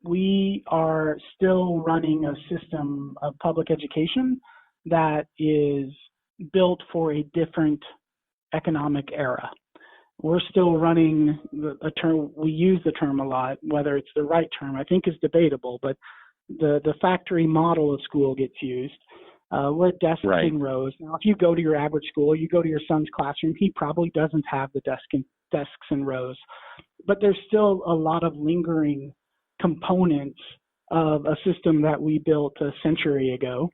we are still running a system of public education that is built for a different economic era. We're still running a term, we use the term a lot, whether it's the right term, I think is debatable, but the factory model of school gets used. Where desks in rows. Now, if you go to your average school, you go to your son's classroom, he probably doesn't have the desks in rows. But there's still a lot of lingering components of a system that we built a century ago,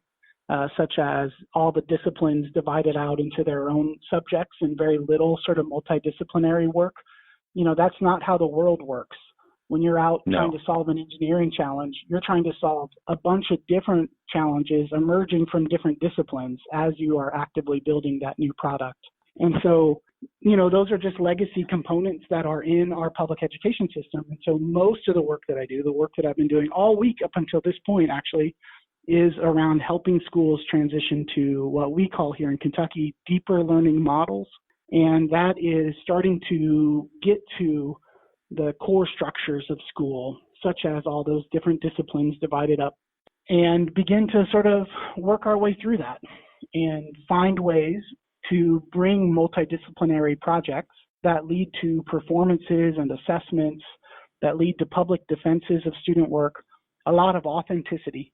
such as all the disciplines divided out into their own subjects and very little sort of multidisciplinary work. That's not how the world works. When you're out trying to solve an engineering challenge, you're trying to solve a bunch of different challenges emerging from different disciplines as you are actively building that new product. And so, those are just legacy components that are in our public education system. And so most of the work that I do, the work that I've been doing all week up until this point actually, is around helping schools transition to what we call here in Kentucky deeper learning models. And that is starting to get to the core structures of school, such as all those different disciplines divided up, and begin to sort of work our way through that and find ways to bring multidisciplinary projects that lead to performances and assessments, that lead to public defenses of student work, a lot of authenticity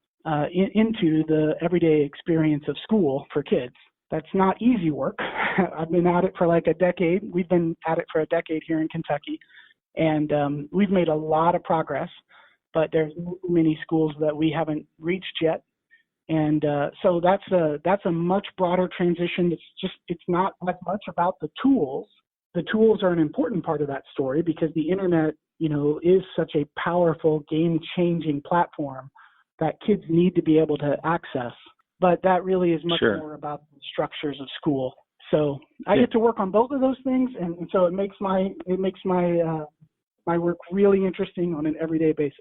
into the everyday experience of school for kids. That's not easy work. I've been at it for like a decade. We've been at it for a decade here in Kentucky. And we've made a lot of progress, but there's many schools that we haven't reached yet. And so that's a much broader transition. It's not as much about the tools. The tools are an important part of that story because the internet, is such a powerful, game-changing platform that kids need to be able to access. But that really is much more about the structures of school. So I get to work on both of those things, and so it makes my work really interesting on an everyday basis.